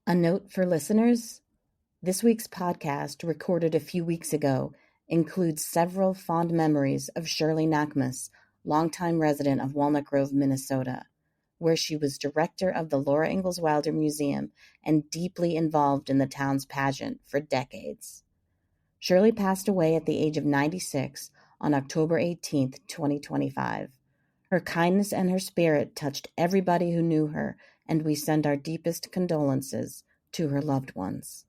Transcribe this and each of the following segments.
A note for listeners: this week's podcast, recorded a few weeks ago, includes several fond memories of Shirley Nachmas, longtime resident of Walnut Grove, Minnesota, where she was director of the Laura Ingalls Wilder Museum and deeply involved in the town's pageant for decades. Shirley passed away at the age of 96 on October 18th, 2025. Her kindness and her spirit touched everybody who knew her, and we send our deepest condolences to her loved ones.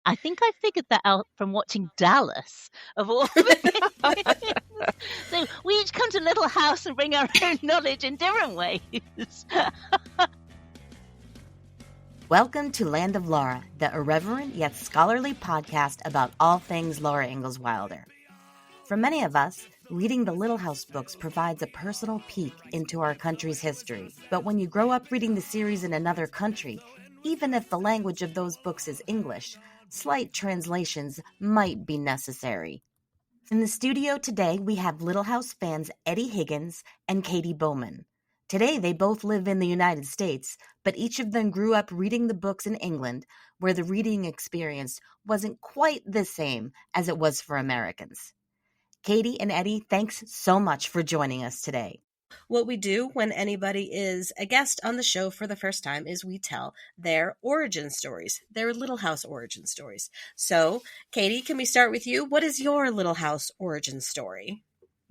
I think I figured that out from watching Dallas, of all the things. So we each come to Little House and bring our own knowledge in different ways. Welcome to Land of Laura, the irreverent yet scholarly podcast about all things Laura Ingalls Wilder. For many of us, reading the Little House books provides a personal peek into our country's history. But when you grow up reading the series in another country, even if the language of those books is English, slight translations might be necessary. In the studio today, we have Little House fans Eddie Higgins and Katy Bowman. Today, they both live in the United States, but each of them grew up reading the books in England, where the reading experience wasn't quite the same as it was for Americans. Katy and Eddie, thanks so much for joining us today. What we do when anybody is a guest on the show for the first time is we tell their origin stories, their Little House origin stories. So, Katy, can we start with you? What is your Little House origin story?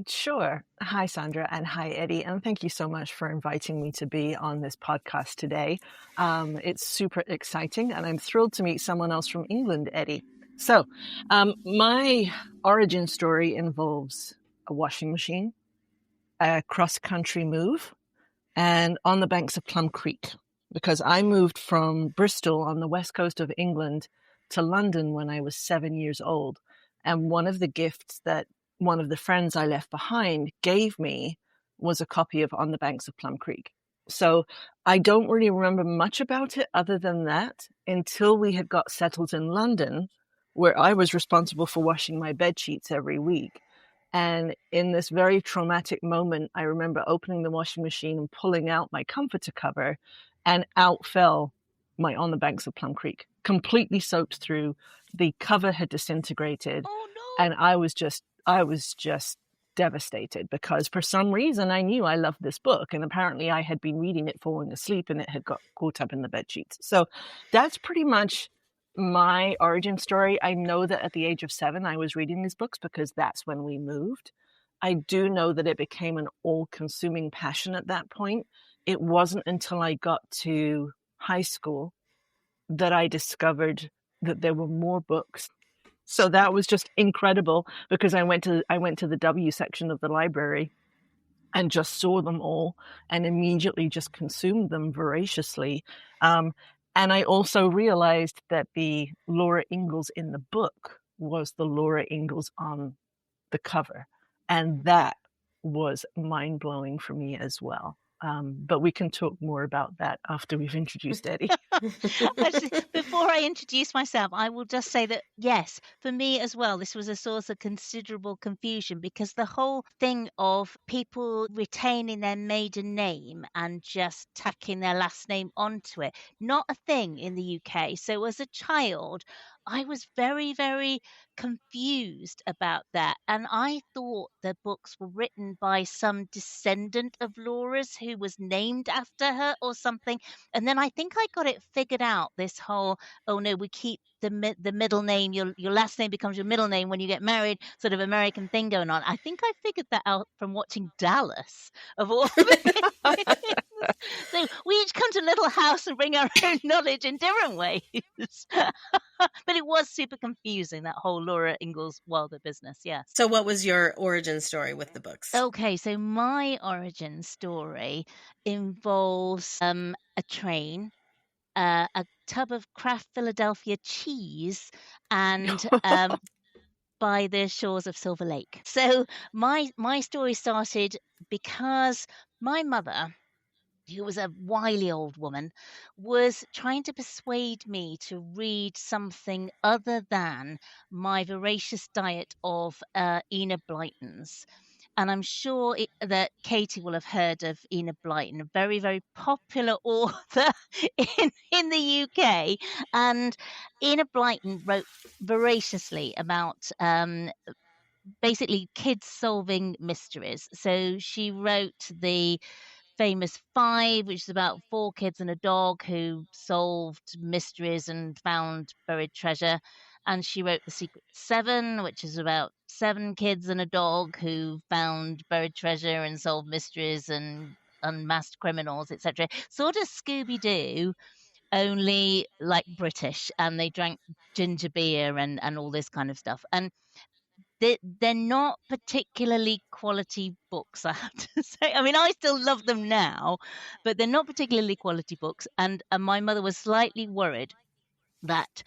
Sure. Hi, Sandra, and hi, Eddie. And thank you so much for inviting me to be on this podcast today. It's super exciting, and I'm thrilled to meet someone else from England, Eddie. So, my origin story involves a washing machine, a cross-country move, and on the banks of Plum Creek, because I moved from Bristol on the west coast of England to London when I was 7 years old. And one of the gifts that one of the friends I left behind gave me was a copy of On the Banks of Plum Creek. So I don't really remember much about it other than that until we had got settled in London, where I was responsible for washing my bed sheets every week. And in this very traumatic moment, I remember opening the washing machine and pulling out my comforter cover, and out fell my On the Banks of Plum Creek, completely soaked through. The cover had disintegrated. Oh, no. And I was just devastated, because for some reason I knew I loved this book, and apparently I had been reading it falling asleep and it had got caught up in the bed sheets. So that's pretty much my origin story. I know that at the age of 7 I was reading these books because that's when we moved. I do know that it became an all-consuming passion at that point. It wasn't until I got to high school that I discovered that there were more books. So that was just incredible, because I went to the W section of the library and just saw them all and immediately just consumed them voraciously. And I also realized that the Laura Ingalls in the book was the Laura Ingalls on the cover. And that was mind-blowing for me as well. But we can talk more about that after we've introduced Eddie. Actually, before I introduce myself, I will just say that, yes, for me as well, this was a source of considerable confusion, because the whole thing of people retaining their maiden name and just tacking their last name onto it, not a thing in the UK. So as a child, I was very, very confused about that. And I thought the books were written by some descendant of Laura's who was named after her or something. And then I think I got it figured out, this whole, oh no, we keep the middle name, your last name becomes your middle name when you get married, sort of American thing going on. I think I figured that out from watching Dallas, of all the things. So we each come to Little House and bring our own knowledge in different ways. But it was super confusing, that whole Laura Ingalls Wilder business, yes. So what was your origin story with the books? Okay, so my origin story involves a train, a tub of Kraft Philadelphia cheese, and by the shores of Silver Lake. So my story started because my mother, who was a wily old woman, was trying to persuade me to read something other than my voracious diet of Enid Blyton's. And I'm sure that Katy will have heard of Enid Blyton, a very, very popular author in the UK. And Enid Blyton wrote voraciously about basically kids solving mysteries. So she wrote the famous Five, which is about four kids and a dog who solved mysteries and found buried treasure. And she wrote The Secret Seven, which is about seven kids and a dog who found buried treasure and solved mysteries and unmasked criminals, etc. Sort of Scooby Doo, only like British, and they drank ginger beer and all this kind of stuff. And they're not particularly quality books, I have to say. I mean, I still love them now, but they're not particularly quality books. And my mother was slightly worried that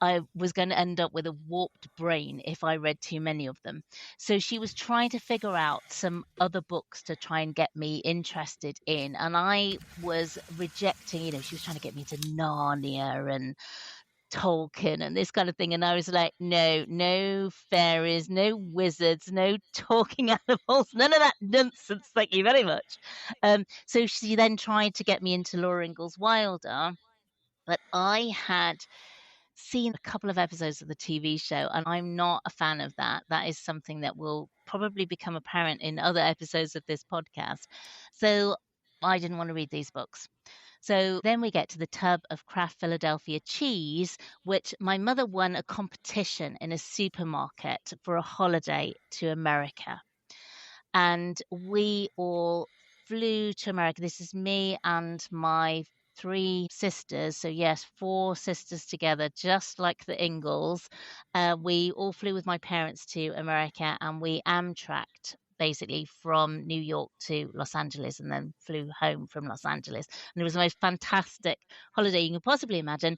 I was going to end up with a warped brain if I read too many of them. So she was trying to figure out some other books to try and get me interested in. And I was rejecting, she was trying to get me to Narnia and Tolkien and this kind of thing. And I was like, no fairies, no wizards, no talking animals, none of that nonsense. Thank you very much. So she then tried to get me into Laura Ingalls Wilder, but I had seen a couple of episodes of the TV show, and I'm not a fan of that. That is something that will probably become apparent in other episodes of this podcast. So I didn't want to read these books. So then we get to the tub of Kraft Philadelphia cheese, which my mother won a competition in a supermarket for a holiday to America. And we all flew to America. This is me and my three sisters. So yes, four sisters together, just like the Ingalls. We all flew with my parents to America, and we Amtrak'd basically from New York to Los Angeles and then flew home from Los Angeles. And it was the most fantastic holiday you can possibly imagine.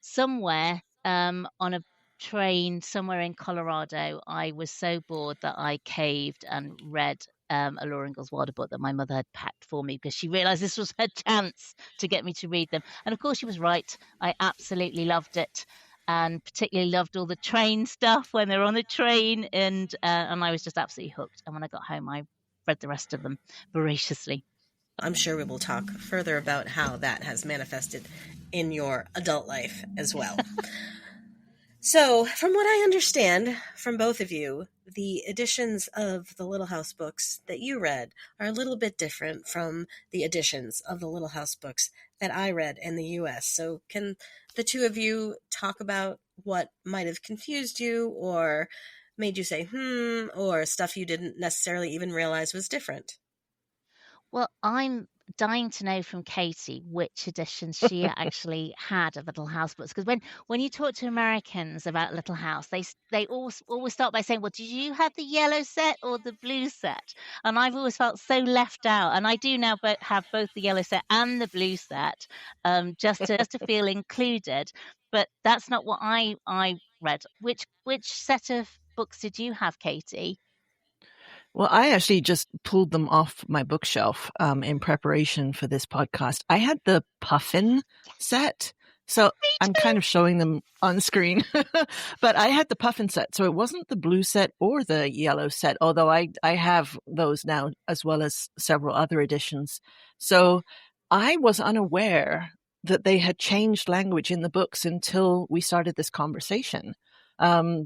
Somewhere on a train somewhere in Colorado, I was so bored that I caved and read a Laura Ingalls Wilder book that my mother had packed for me because she realized this was her chance to get me to read them. And of course she was right. I absolutely loved it, and particularly loved all the train stuff when they're on the train, and I was just absolutely hooked. And when I got home, I read the rest of them voraciously. I'm sure we will talk further about how that has manifested in your adult life as well. So, from what I understand from both of you, the editions of the Little House books that you read are a little bit different from the editions of the Little House books that I read in the U.S. So, can the two of you talk about what might have confused you or made you say, or stuff you didn't necessarily even realize was different? Well, I'm dying to know from Katy which editions she actually had of Little House books, because when you talk to Americans about Little House, they always start by saying, well, did you have the yellow set or the blue set? And I've always felt so left out, and I do now have both the yellow set and the blue set, just to feel included. But that's not what I read. Which set of books did you have, Katy? Well, I actually just pulled them off my bookshelf in preparation for this podcast. I had the Puffin set, so I'm kind of showing them on screen. But I had the Puffin set, so it wasn't the blue set or the yellow set, although I have those now as well as several other editions. So I was unaware that they had changed language in the books until we started this conversation.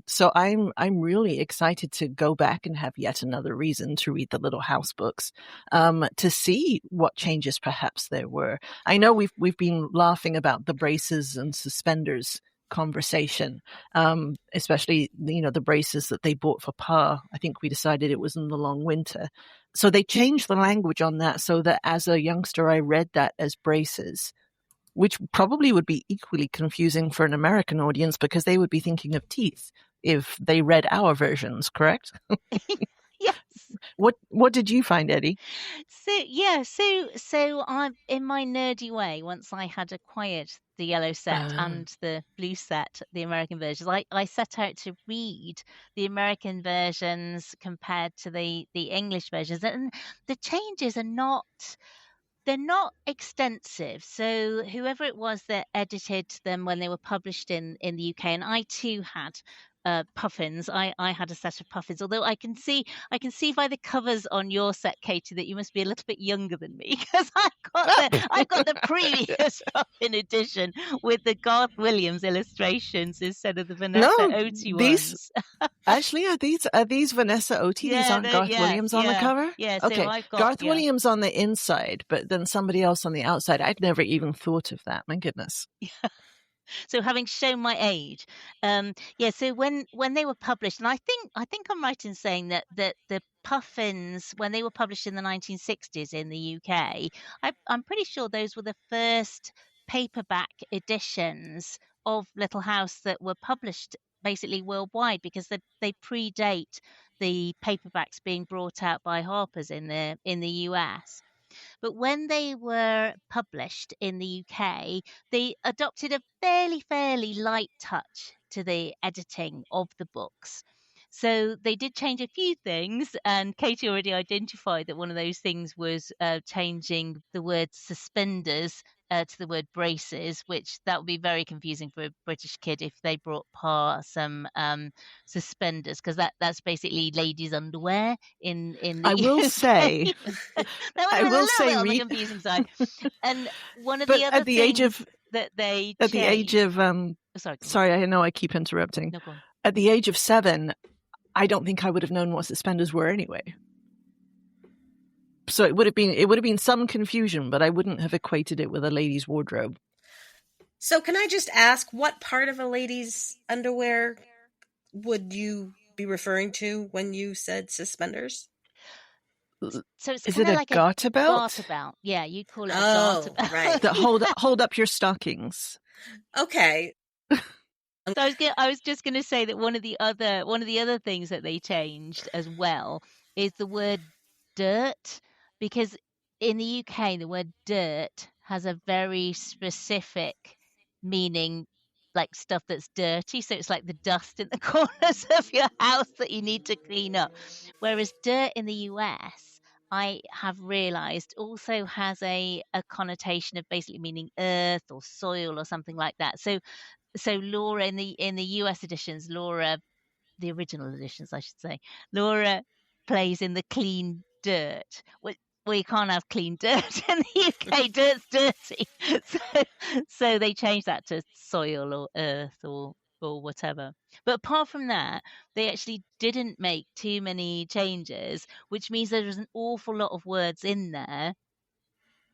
So I'm really excited to go back and have yet another reason to read the Little House books, to see what changes perhaps there were. I know we've been laughing about the braces and suspenders conversation, especially, the braces that they bought for Pa. I think we decided it was in the long winter. So they changed the language on that so that as a youngster, I read that as braces, which probably would be equally confusing for an American audience because they would be thinking of teeth if they read our versions, correct? Yes. What did you find, Eddie? So I'm in my nerdy way. Once I had acquired the yellow set and the blue set, the American versions, I set out to read the American versions compared to the English versions, and the changes are not. They're not extensive. So whoever it was that edited them when they were published in the UK, and I too had puffins. I had a set of puffins, although I can see by the covers on your set, Katie, that you must be a little bit younger than me, because I've got the previous puffin edition with the Garth Williams illustrations instead of the Vanessa Oates ones. Actually, are these Vanessa Oates? These aren't Garth Williams on the cover? Yeah, so okay. I've got Garth Williams on the inside, but then somebody else on the outside. I'd never even thought of that. My goodness. So having shown my age, so when they were published, and I think I'm right in saying that the puffins, when they were published in the 1960s in the UK, I'm pretty sure those were the first paperback editions of Little House that were published basically worldwide, because they predate the paperbacks being brought out by Harper's in the US. But when they were published in the UK, they adopted a fairly light touch to the editing of the books. So they did change a few things, and Katie already identified that one of those things was changing the word suspenders to the word braces, which that would be very confusing for a British kid if they brought some suspenders, because that's basically ladies' underwear in the I will UK. say That was a little bit on the confusing side. And one of the other things that they at the age of sorry, I know I keep interrupting. No, go on. At the age of 7, I don't think I would have known what suspenders were anyway. So it would have been some confusion, but I wouldn't have equated it with a lady's wardrobe. So can I just ask, what part of a lady's underwear would you be referring to when you said suspenders? So it's Is it a garter belt? Garter belt. Yeah, you call it a garter belt. Right. That hold up your stockings. Okay. So I was just going to say that one of the other things that they changed as well is the word dirt, because in the UK the word dirt has a very specific meaning, like stuff that's dirty. So it's like the dust in the corners of your house that you need to clean up. Whereas dirt in the US, I have realized, also has a connotation of basically meaning earth or soil or something like that. So Laura in the US editions, the original editions, I should say, Laura plays in the clean dirt. Well, you can't have clean dirt in the UK. Dirt's dirty. So they changed that to soil or earth or whatever. But apart from that, they actually didn't make too many changes, which means there was an awful lot of words in there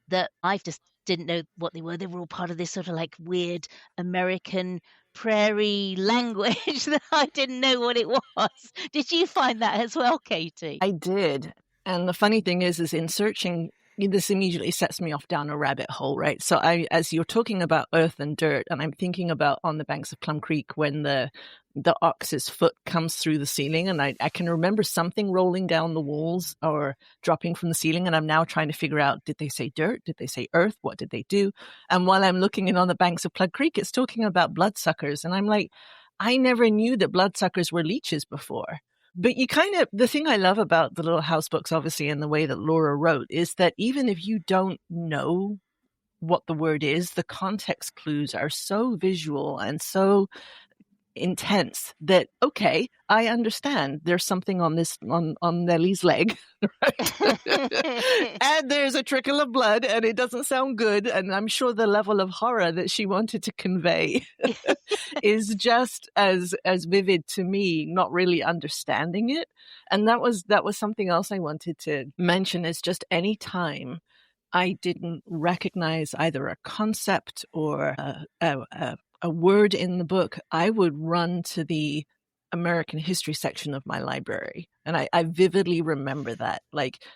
that I just didn't know what they were. They were all part of this sort of like weird American prairie language that I didn't know what it was. Did you find that as well, Katie? I did. And the funny thing is in searching, this immediately sets me off down a rabbit hole, right? So as you're talking about earth and dirt, and I'm thinking about on the banks of Plum Creek when the ox's foot comes through the ceiling, and I can remember something rolling down the walls or dropping from the ceiling, and I'm now trying to figure out, did they say dirt? Did they say earth? What did they do? And while I'm looking in on the banks of Plum Creek, it's talking about bloodsuckers, and I'm like, I never knew that bloodsuckers were leeches before. But the thing I love about the Little House books, obviously, and the way that Laura wrote, is that even if you don't know what the word is, the context clues are so visual and so intense that, okay, I understand there's something on Nellie's leg, right? And there's a trickle of blood and it doesn't sound good, and I'm sure the level of horror that she wanted to convey is just as vivid to me, not really understanding it. And that was something else I wanted to mention, is just any time I didn't recognize either a concept or a word in the book, I would run to the American history section of my library. And I vividly remember that,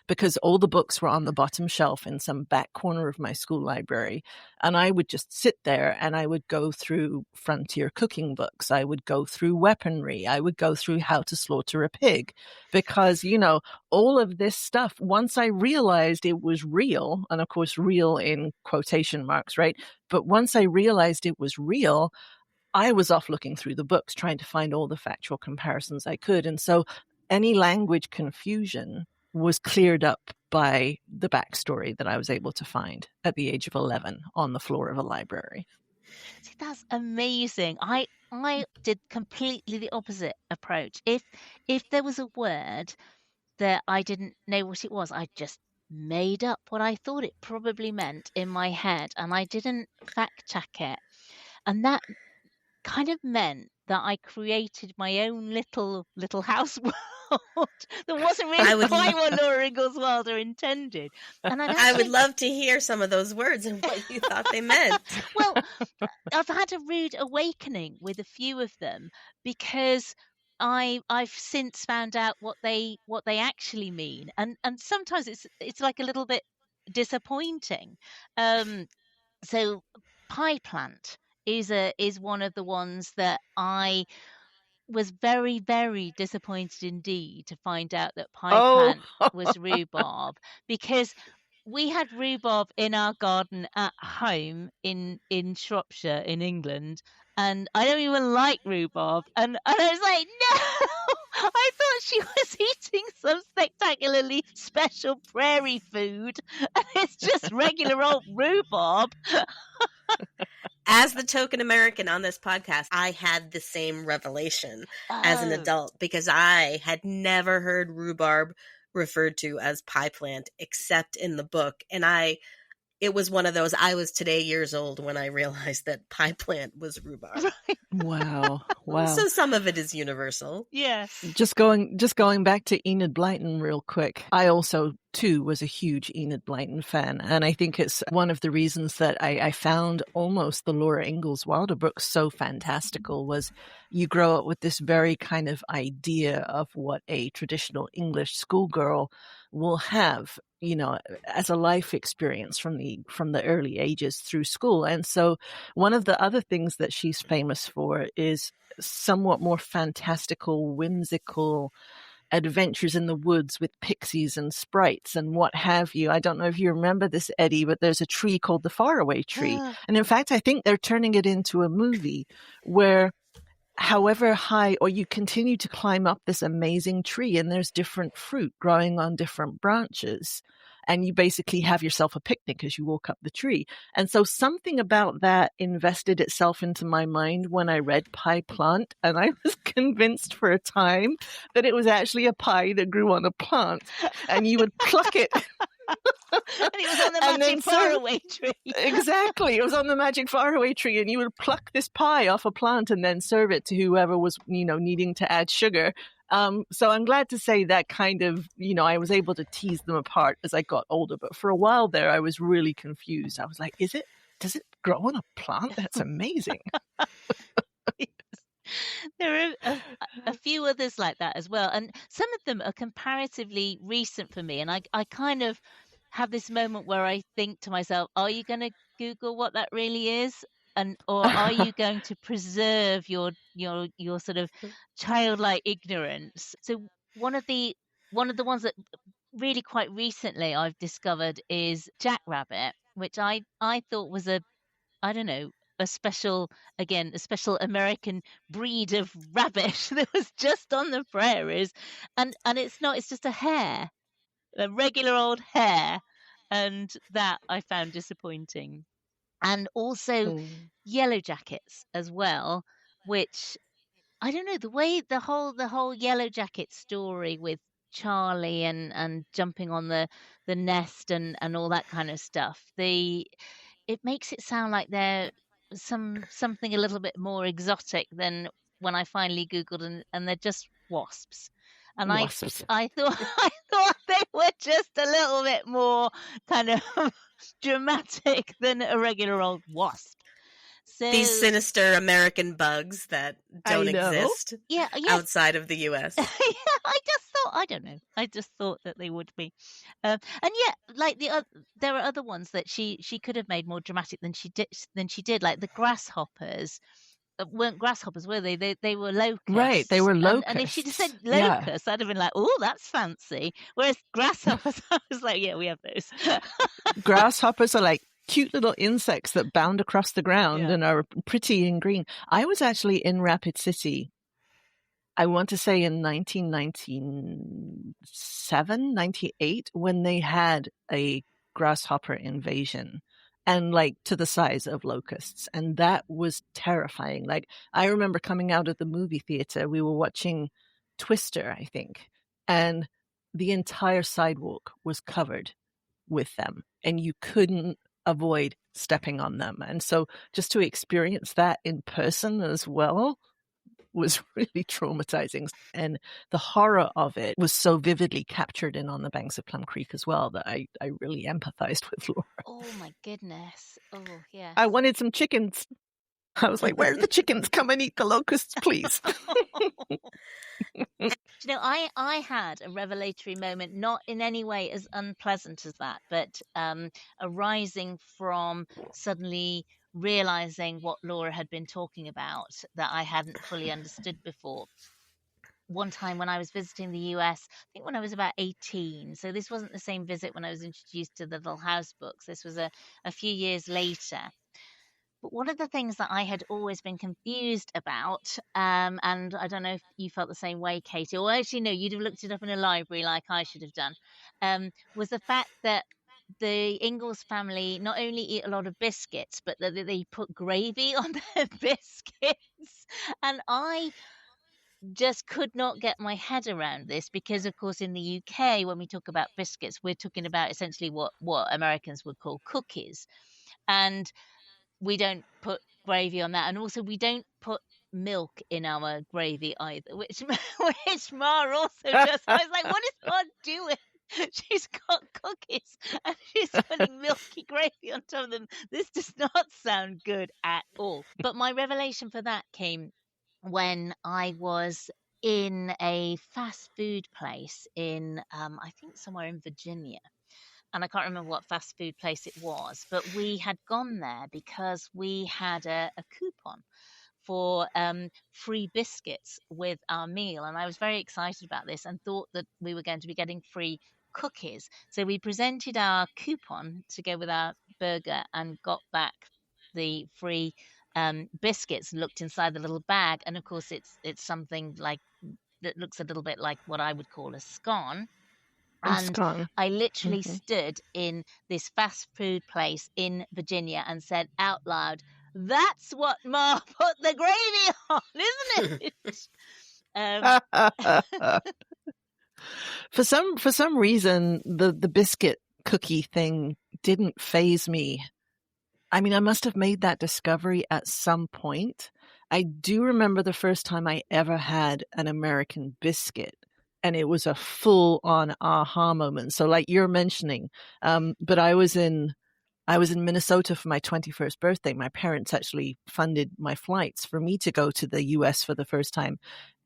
because all the books were on the bottom shelf in some back corner of my school library. And I would just sit there and I would go through frontier cooking books. I would go through weaponry. I would go through how to slaughter a pig, because, all of this stuff, once I realized it was real, and of course, real in quotation marks, right? But once I realized it was real, I was off looking through the books, trying to find all the factual comparisons I could. And so any language confusion was cleared up by the backstory that I was able to find at the age of 11 on the floor of a library. See, that's amazing. I did completely the opposite approach. If there was a word that I didn't know what it was, I just made up what I thought it probably meant in my head, and I didn't fact check it. And that kind of meant that I created my own little house world that wasn't really I would quite what Laura Ingalls Wilder intended. And I'd I would actually, love to hear some of those words and what you thought they meant. well, I've had a rude awakening with a few of them because I've since found out what they actually mean, and sometimes it's like a little bit disappointing. So pie plant is one of the ones that I was very, very disappointed indeed to find out that pie Oh, plant was rhubarb, because we had rhubarb in our garden at home in Shropshire in England, and I don't even like rhubarb, and I was like, no, I thought she was eating some spectacularly special prairie food, and it's just regular old rhubarb. As the token American on this podcast, I had the same revelation as an Oh. adult because I had never heard rhubarb referred to as pie plant except in the book. And it was one of those, I was today years old when I realized that pie plant was rhubarb. wow. So some of it is universal. Yes. Just going back to Enid Blyton real quick. I also too was a huge Enid Blyton fan, and I think it's one of the reasons that I found almost the Laura Ingalls Wilder books so fantastical. Was you grow up with this very kind of idea of what a traditional English schoolgirl will have, you know, as a life experience from the early ages through school. And so one of the other things that she's famous for is somewhat more fantastical, whimsical adventures in the woods with pixies and sprites and what have you. I don't know if you remember this, Eddie, but there's a tree called the Faraway Tree. And in fact, I think they're turning it into a movie where however high, or you continue to climb up this amazing tree and there's different fruit growing on different branches. And you basically have yourself a picnic as you walk up the tree. And so something about that invested itself into my mind when I read Pie Plant. And I was convinced for a time that it was actually a pie that grew on a plant. And you would pluck it. And it was on the magic faraway tree. Exactly. It was on the magic faraway tree. And you would pluck this pie off a plant and then serve it to whoever was, needing to add sugar. So I'm glad to say that kind of, I was able to tease them apart as I got older. But for a while there, I was really confused. I was like, does it grow on a plant? That's amazing. Yes. There are a few others like that as well. And some of them are comparatively recent for me. And I kind of have this moment where I think to myself, are you going to Google what that really is? Or are you going to preserve your sort of childlike ignorance? So one of the ones that really quite recently I've discovered is jackrabbit, which I thought was a special American breed of rabbit that was just on the prairies, and it's not. It's just a hare, a regular old hare, and that I found disappointing. And also yellow jackets as well, which I don't know, the way the whole yellow jacket story with Charlie and jumping on the nest and all that kind of stuff. It makes it sound like they're something a little bit more exotic than when I finally Googled, and they're just wasps. And Wasps. I thought they were just a little bit more kind of dramatic than a regular old wasp. So, these sinister American bugs that don't exist outside of the US. Yeah, I just thought, I don't know. I just thought that they would be. And yet, like there are other ones that she could have made more dramatic than she did. Like the grasshoppers weren't grasshoppers, were they? They were locusts. Right, they were locusts. And if she'd said locusts, I'd have been like, oh, that's fancy. Whereas grasshoppers, I was like, yeah, we have those. Grasshoppers are like cute little insects that bound across the ground and are pretty and green. I was actually in Rapid City, I want to say in 1997, 98, when they had a grasshopper invasion. and like to the size of locusts. And that was terrifying. Like, I remember coming out of the movie theater, we were watching Twister, I think, and the entire sidewalk was covered with them and you couldn't avoid stepping on them. And so just to experience that in person as well was really traumatizing. And the horror of it was so vividly captured in On the Banks of Plum Creek as well that I really empathized with Laura. Oh my goodness. Oh, yeah. I wanted some chickens. I was like, where's the chickens? Come and eat the locusts, please. You know, I had a revelatory moment, not in any way as unpleasant as that, but arising from suddenly realizing what Laura had been talking about that I hadn't fully understood before. One time when I was visiting the US, I think when I was about 18, so this wasn't the same visit when I was introduced to the Little House books. This was a few years later. But one of the things that I had always been confused about, and I don't know if you felt the same way, Katy, or actually, no, you'd have looked it up in a library like I should have done, was the fact that the Ingalls family not only eat a lot of biscuits, but that they put gravy on their biscuits. And I just could not get my head around this because, of course, in the UK, when we talk about biscuits, we're talking about essentially what Americans would call cookies. And we don't put gravy on that, and also we don't put milk in our gravy either, which Ma also does. I was like, what is Ma doing? She's got cookies and she's putting milky gravy on top of them. This does not sound good at all. But my revelation for that came when I was in a fast food place in, I think somewhere in Virginia. And I can't remember what fast food place it was, but we had gone there because we had a coupon for free biscuits with our meal. And I was very excited about this and thought that we were going to be getting free cookies. So we presented our coupon to go with our burger and got back the free biscuits, looked inside the little bag. And of course, it's something like that looks a little bit like what I would call a scone. And I literally stood in this fast food place in Virginia and said out loud, "That's what Ma put the gravy on, isn't it?" For some reason, the biscuit cookie thing didn't faze me. I mean, I must have made that discovery at some point. I do remember the first time I ever had an American biscuit. And it was a full-on aha moment. So, like you're mentioning, but I was in Minnesota for my 21st birthday. My parents actually funded my flights for me to go to the U.S. for the first time,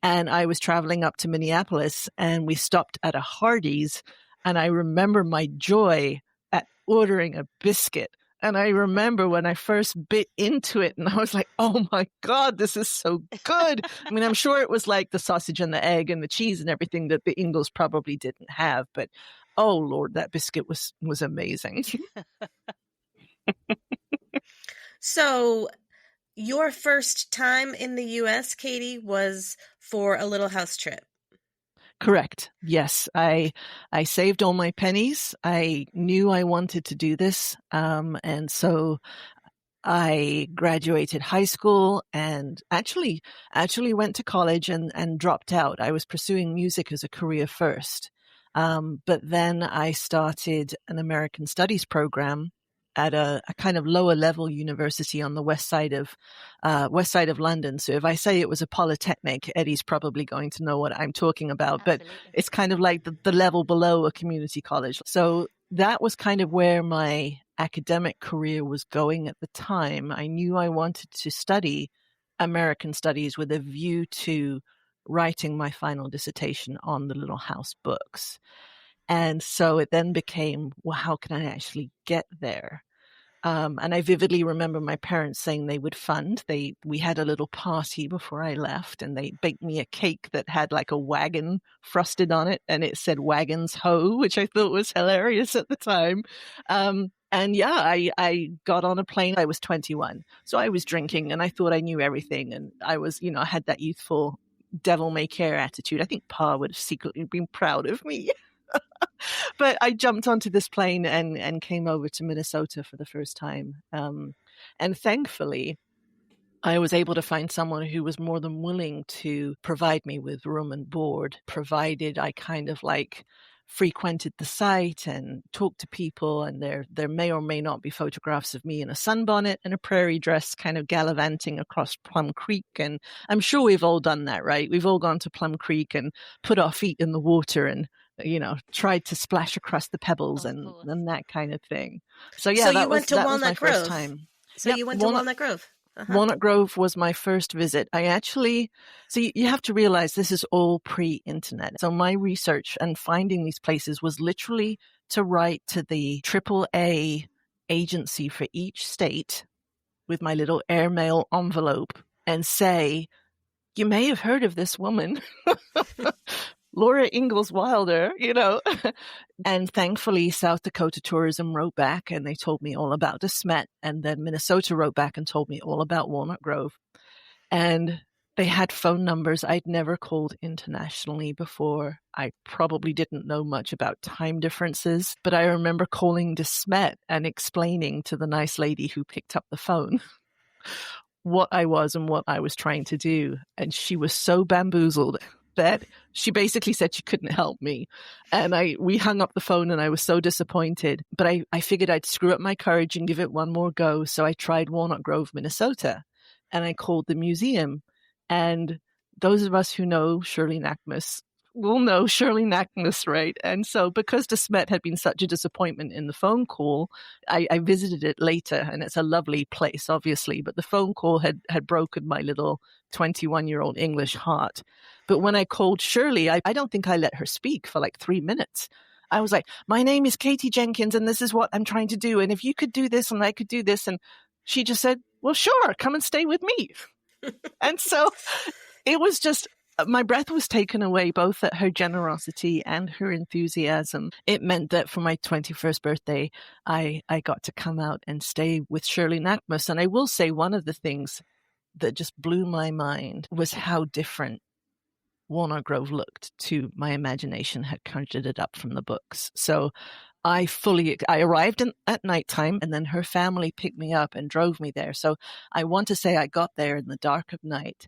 and I was traveling up to Minneapolis, and we stopped at a Hardee's, and I remember my joy at ordering a biscuit. And I remember when I first bit into it and I was like, oh my God, this is so good. I mean, I'm sure it was like the sausage and the egg and the cheese and everything that the Ingalls probably didn't have. But oh Lord, that biscuit was amazing. So your first time in the U.S., Katy, was for a Little House trip. Correct. Yes. I saved all my pennies. I knew I wanted to do this. And so I graduated high school and actually went to college and dropped out. I was pursuing music as a career first. But then I started an American Studies program at a kind of lower level university on the west side of London. So if I say it was a polytechnic, Eddie's probably going to know what I'm talking about. Absolutely. But it's kind of like the level below a community college. So that was kind of where my academic career was going at the time. I knew I wanted to study American Studies with a view to writing my final dissertation on the Little House books. And so it then became, well, how can I actually get there? And I vividly remember my parents saying they would fund. We had a little party before I left, and they baked me a cake that had like a wagon frosted on it, and it said "Wagons Ho," which I thought was hilarious at the time. And yeah, I got on a plane. I was 21, so I was drinking, and I thought I knew everything, and I was, I had that youthful devil may care attitude. I think Pa would have secretly been proud of me. But I jumped onto this plane and came over to Minnesota for the first time. And thankfully, I was able to find someone who was more than willing to provide me with room and board, provided I kind of like frequented the site and talked to people. And there may or may not be photographs of me in a sunbonnet and a prairie dress kind of gallivanting across Plum Creek. And I'm sure we've all done that, right? We've all gone to Plum Creek and put our feet in the water and, tried to splash across the pebbles and that kind of thing. So yeah, So that you was went to my Walnut first Grove. time. So Yep, you went to Walnut Grove. Uh-huh. Walnut Grove was my first visit. So you have to realize this is all pre-internet. So my research and finding these places was literally to write to the AAA agency for each state with my little airmail envelope and say, you may have heard of this woman, Laura Ingalls Wilder, And thankfully, South Dakota Tourism wrote back and they told me all about De Smet. And then Minnesota wrote back and told me all about Walnut Grove. And they had phone numbers I'd never called internationally before. I probably didn't know much about time differences, but I remember calling De Smet and explaining to the nice lady who picked up the phone what I was and what I was trying to do. And she was so bamboozled that she basically said she couldn't help me. And we hung up the phone and I was so disappointed. But I figured I'd screw up my courage and give it one more go. So I tried Walnut Grove, Minnesota, and I called the museum. And those of us who know Shirley Nackmus will know Shirley Nackmus, right? And so because De Smet had been such a disappointment in the phone call, I visited it later, and it's a lovely place, obviously, but the phone call had broken my little 21-year-old English heart. But when I called Shirley, I don't think I let her speak for like 3 minutes. I was like, my name is Katy Jenkins, and this is what I'm trying to do. And if you could do this and I could do this. And she just said, well, sure, come and stay with me. And so it was just, my breath was taken away both at her generosity and her enthusiasm. It meant that for my 21st birthday, I got to come out and stay with Shirley Nackmus. And I will say one of the things that just blew my mind was how different Walnut Grove looked to my imagination had conjured it up from the books. So I arrived at nighttime, and then her family picked me up and drove me there. So I want to say I got there in the dark of night.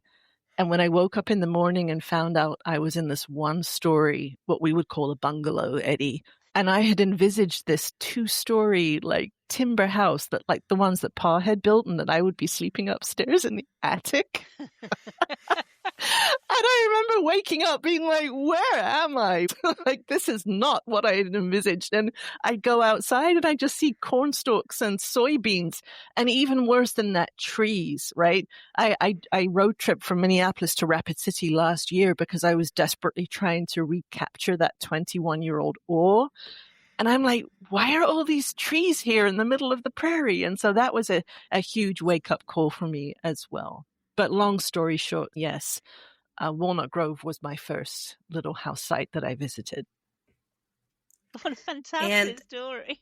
And when I woke up in the morning and found out I was in this one story, what we would call a bungalow, Eddie, and I had envisaged this 2-story like timber house that like the ones that Pa had built, and that I would be sleeping upstairs in the attic. And I remember waking up being like, where am I? Like, this is not what I had envisaged. And I go outside and I just see cornstalks and soybeans, and even worse than that, trees, right? I road tripped from Minneapolis to Rapid City last year because I was desperately trying to recapture that 21-year-old awe. And I'm like, why are all these trees here in the middle of the prairie? And so that was a huge wake-up call for me as well. But long story short, yes, Walnut Grove was my first little house site that I visited. What a fantastic story.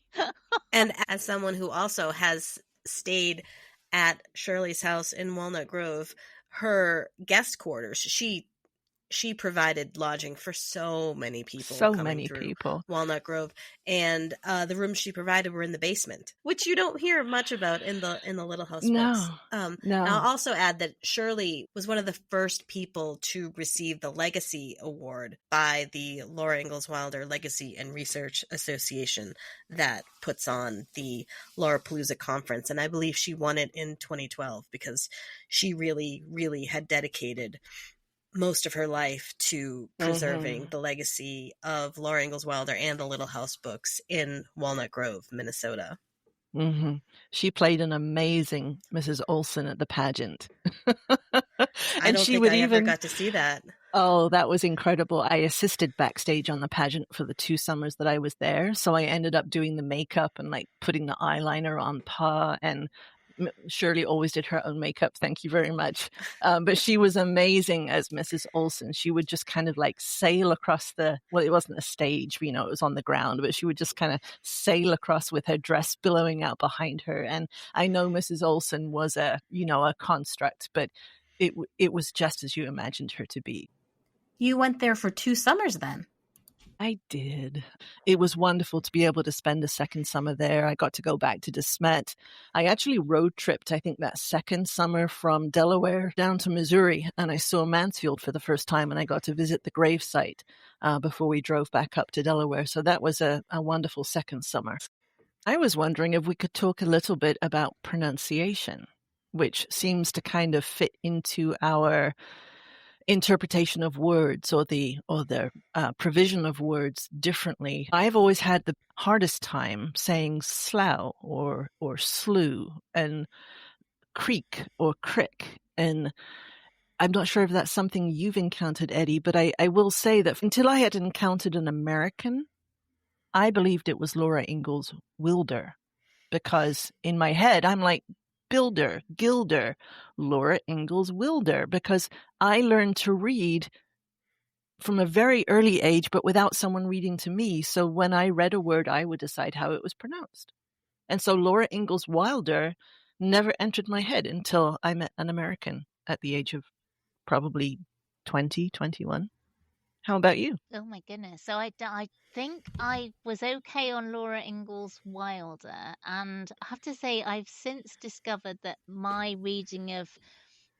And as someone who also has stayed at Shirley's house in Walnut Grove, her guest quarters, she provided lodging for so many people. Walnut Grove, and the rooms she provided were in the basement, which you don't hear much about in the Little House books. No. I'll also add that Shirley was one of the first people to receive the Legacy Award by the Laura Ingalls Wilder Legacy and Research Association that puts on the Laurapalooza Conference, and I believe she won it in 2012 because she really, really had dedicated most of her life to preserving the legacy of Laura Ingalls Wilder and the Little House books in Walnut Grove, Minnesota. Mm-hmm. She played an amazing Mrs. Olson at the pageant. I don't think I ever got to see that. Oh, that was incredible. I assisted backstage on the pageant for the 2 summers that I was there. So I ended up doing the makeup and like putting the eyeliner on Pa, and Shirley always did her own makeup. Thank you very much. But she was amazing as Mrs. Olson. She would just kind of like sail across it wasn't a stage, it was on the ground, but she would just kind of sail across with her dress billowing out behind her. And I know Mrs. Olson was a construct, but it was just as you imagined her to be. You went there for 2 summers then? I did. It was wonderful to be able to spend a second summer there. I got to go back to De Smet. I actually road tripped, I think, that second summer from Delaware down to Missouri, and I saw Mansfield for the first time, and I got to visit the gravesite before we drove back up to Delaware. So that was a wonderful second summer. I was wondering if we could talk a little bit about pronunciation, which seems to kind of fit into our interpretation of words or the provision of words differently. I've always had the hardest time saying slough or slough and creek or crick. And I'm not sure if that's something you've encountered, Eddie, but I will say that until I had encountered an American, I believed it was Laura Ingalls Wilder, because in my head, I'm like, Builder, Gilder, Laura Ingalls Wilder, because I learned to read from a very early age, but without someone reading to me. So when I read a word, I would decide how it was pronounced. And so Laura Ingalls Wilder never entered my head until I met an American at the age of probably 20, 21. How about you? Oh my goodness. So I think I was okay on Laura Ingalls Wilder. And I have to say, I've since discovered that my reading of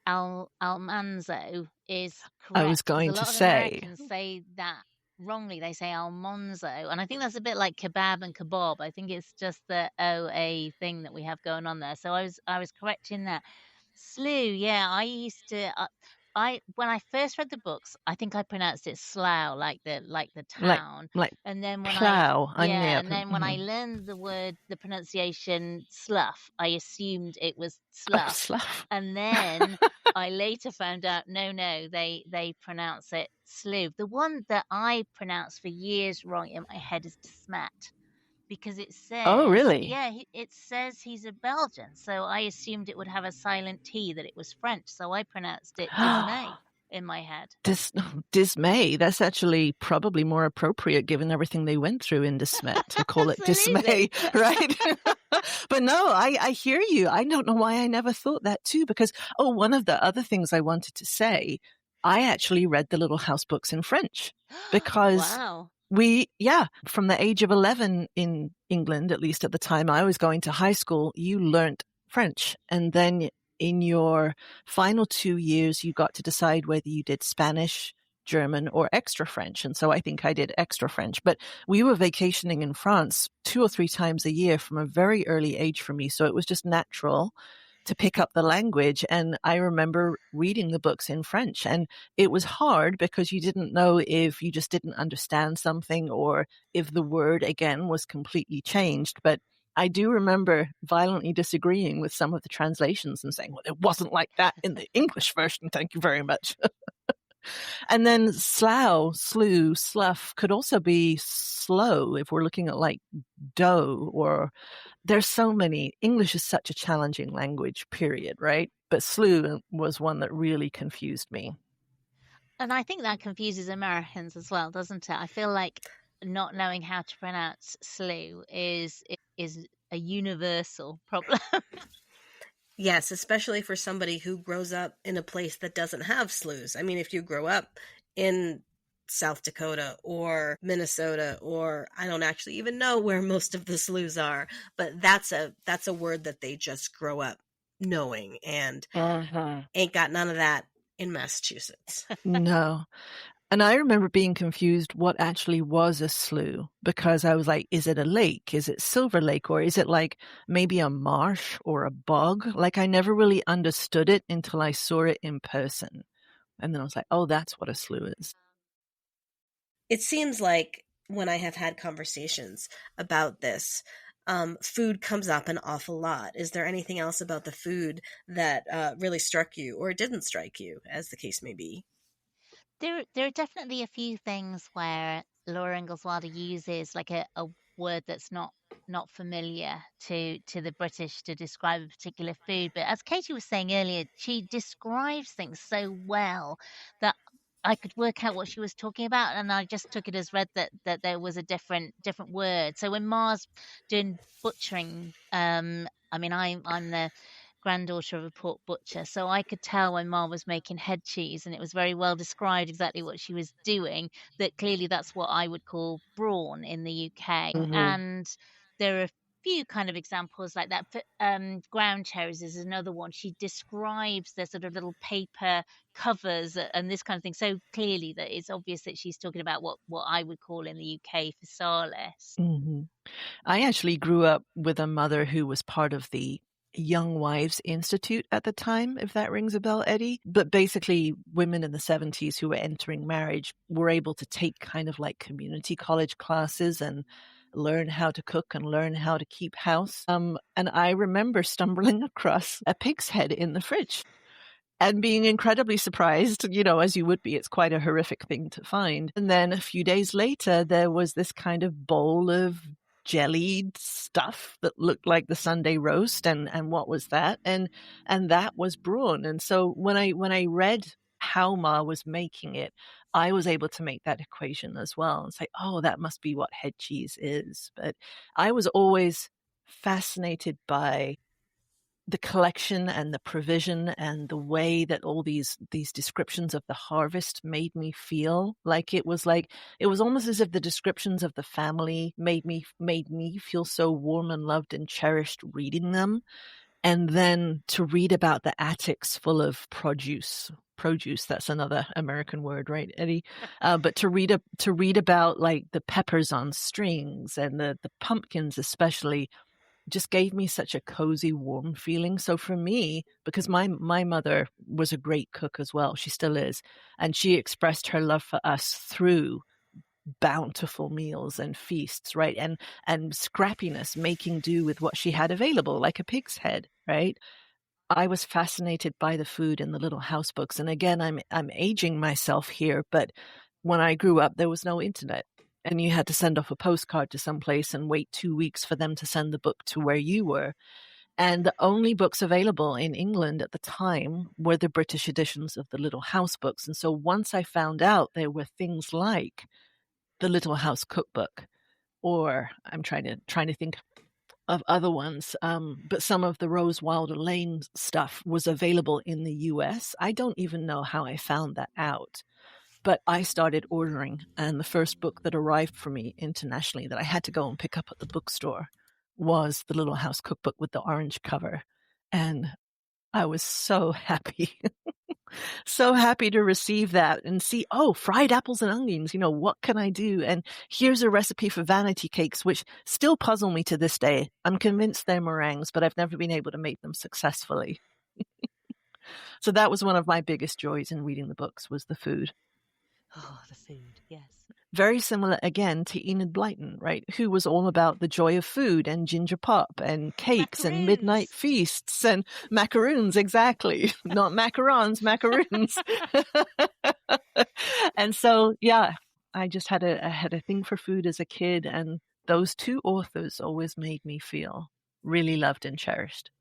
Almanzo is correct. I was going a lot to of say. Americans say that wrongly. They say Almonzo. And I think that's a bit like kebab and kebab. I think it's just the OA thing that we have going on there. So I was correct in that. Slough, yeah, I used to. When I first read the books, I think I pronounced it slough, like the town. Like And then when plow. when I learned the pronunciation slough, I assumed it was slough. Slough. And then I later found out, no, they pronounce it slough. The one that I pronounced for years wrong in my head is Smat. Because it says, oh, really? Yeah, it says he's a Belgian. So I assumed it would have a silent T, that it was French. So I pronounced it dismay in my head. Dismay. That's actually probably more appropriate given everything they went through in De Smet to call it dismay, right? But no, I hear you. I don't know why I never thought that too, because, one of the other things I wanted to say, I actually read the Little House books in French because wow. From the age of 11 in England, at least at the time I was going to high school, you learnt French. And then in your final 2 years, you got to decide whether you did Spanish, German, or extra French. And so I think I did extra French. But we were vacationing in France 2 or 3 times a year from a very early age for me. So it was just natural to pick up the language. And I remember reading the books in French, and it was hard because you didn't know if you just didn't understand something or if the word again was completely changed. But I do remember violently disagreeing with some of the translations and saying, well, it wasn't like that in the English version. Thank you very much. And then slough, slough could also be slow if we're looking at like dough, or there's so many. English is such a challenging language, period, right? But slough was one that really confused me. And I think that confuses Americans as well, doesn't it? I feel like not knowing how to pronounce slough is a universal problem. Yes, especially for somebody who grows up in a place that doesn't have sloughs. I mean, if you grow up in South Dakota or Minnesota, or I don't actually even know where most of the sloughs are, but that's a word that they just grow up knowing, and ain't got none of that in Massachusetts. No. And I remember being confused what actually was a slough, because I was like, is it a lake? Is it Silver Lake? Or is it like maybe a marsh or a bog? Like I never really understood it until I saw it in person. And then I was like, oh, that's what a slough is. It seems like when I have had conversations about this, food comes up an awful lot. Is there anything else about the food that really struck you or didn't strike you, as the case may be? There are definitely a few things where Laura Ingalls Wilder uses like a word that's not familiar to the British to describe a particular food. But as Katy was saying earlier, she describes things so well that I could work out what she was talking about, and I just took it as read that there was a different word. So when Ma's doing butchering, I mean, I'm the granddaughter of a pork butcher, so I could tell when Ma was making head cheese, and it was very well described exactly what she was doing, that clearly that's what I would call brawn in the UK. Mm-hmm. And there are a few kind of examples like that. Ground cherries is another one. She describes the sort of little paper covers and this kind of thing so clearly that it's obvious that she's talking about what I would call in the UK physalis. Mm-hmm. I actually grew up with a mother who was part of the Young Wives Institute at the time, if that rings a bell, Eddie. But basically, women in the 70s who were entering marriage were able to take kind of like community college classes and learn how to cook and learn how to keep house. And I remember stumbling across a pig's head in the fridge and being incredibly surprised, as you would be. It's quite a horrific thing to find. And then a few days later, there was this kind of bowl of jellied stuff that looked like the Sunday roast. And what was that? And that was brawn. And so when I read how Ma was making it, I was able to make that equation as well and say, oh, that must be what head cheese is. But I was always fascinated by the collection and the provision and the way that all these descriptions of the harvest made me feel. It was almost as if the descriptions of the family made me feel so warm and loved and cherished reading them. And then to read about the attics full of produce, that's another American word, right, Eddie? But to read about like the peppers on strings and the pumpkins especially, just gave me such a cozy, warm feeling. So for me, because my mother was a great cook as well, she still is, and she expressed her love for us through bountiful meals and feasts, right? And scrappiness, making do with what she had available, like a pig's head, right? I was fascinated by the food in the little house books. And again, I'm aging myself here, but when I grew up, there was no internet. And you had to send off a postcard to someplace and wait 2 weeks for them to send the book to where you were. And the only books available in England at the time were the British editions of the Little House books. And so once I found out there were things like the Little House Cookbook, or I'm trying to think of other ones, but some of the Rose Wilder Lane stuff was available in the US. I don't even know how I found that out. But I started ordering, and the first book that arrived for me internationally that I had to go and pick up at the bookstore was the Little House Cookbook with the orange cover. And I was so happy, so happy to receive that and see, oh, fried apples and onions, what can I do? And here's a recipe for vanity cakes, which still puzzle me to this day. I'm convinced they're meringues, but I've never been able to make them successfully. So that was one of my biggest joys in reading the books, was the food. Oh, the food, yes. Very similar, again, to Enid Blyton, right? Who was all about the joy of food and ginger pop and cakes and midnight feasts and macaroons, exactly. Not macarons, macaroons. And so, yeah, I just had a thing for food as a kid, and those two authors always made me feel really loved and cherished.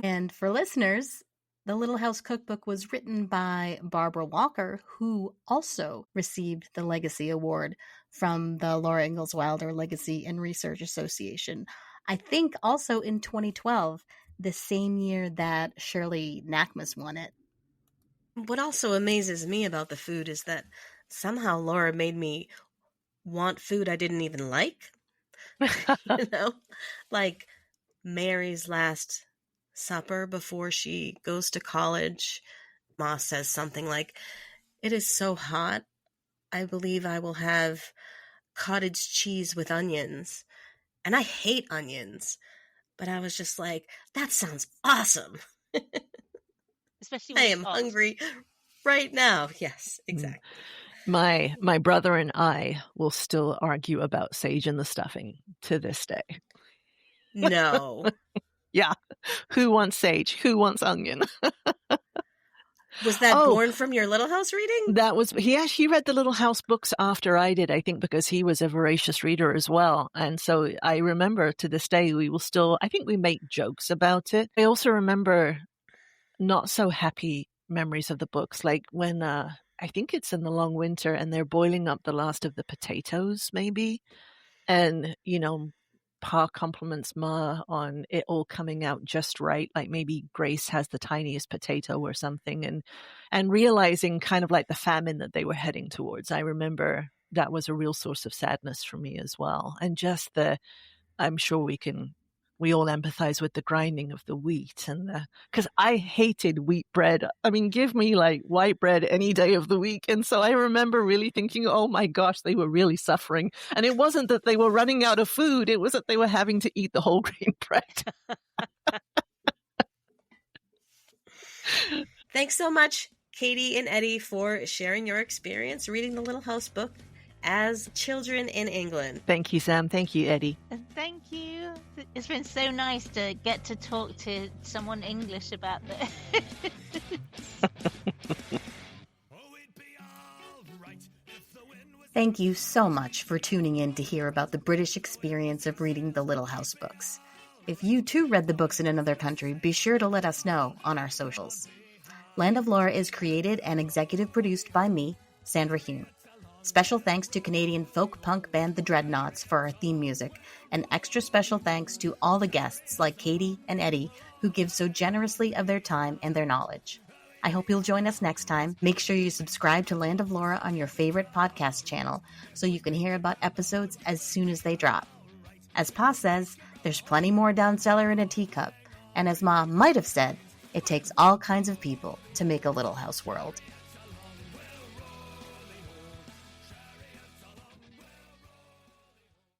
And for listeners, the Little House Cookbook was written by Barbara Walker, who also received the Legacy Award from the Laura Ingalls Wilder Legacy and Research Association. I think also in 2012, the same year that Shirley Nackmus won it. What also amazes me about the food is that somehow Laura made me want food I didn't even like. Like Mary's Last Supper before she goes to college. Ma says something like, "It is so hot, I believe I will have cottage cheese with onions." And I hate onions, but I was just like, that sounds awesome. Especially when I it's am hot. hungry right now. Yes, exactly. My brother and I will still argue about sage and the stuffing to this day. No. Yeah. Who wants sage? Who wants onion? Was that born from your Little House reading? That was, he read the Little House books after I did, I think, because he was a voracious reader as well. And so I remember to this day, we will still, I think we make jokes about it. I also remember not so happy memories of the books, like when, I think it's in the long winter and they're boiling up the last of the potatoes, maybe. And, Pa compliments Ma on it all coming out just right, like maybe Grace has the tiniest potato or something, and realizing kind of like the famine that they were heading towards. I remember that was a real source of sadness for me as well. And just I'm sure we all empathize with the grinding of the wheat, and because I hated wheat bread. I mean, give me like white bread any day of the week. And so I remember really thinking, oh my gosh, they were really suffering. And it wasn't that they were running out of food. It was that they were having to eat the whole grain bread. Thanks so much, Katy and Eddie, for sharing your experience reading the Little House book as children in England. Thank you, Sam. Thank you, Eddie. And thank you. It's been so nice to get to talk to someone English about this. Thank you so much for tuning in to hear about the British experience of reading the Little House books. If you too read the books in another country, be sure to let us know on our socials. Land of Laura is created and executive produced by me, Sandra Hume. Special thanks to Canadian folk punk band The Dreadnaughts for our theme music, and extra special thanks to all the guests like Katy and Eddie who give so generously of their time and their knowledge. I hope you'll join us next time. Make sure you subscribe to Land of Laura on your favorite podcast channel so you can hear about episodes as soon as they drop. As Pa says, there's plenty more down cellar in a teacup, and as Ma might have said, it takes all kinds of people to make a Little House world.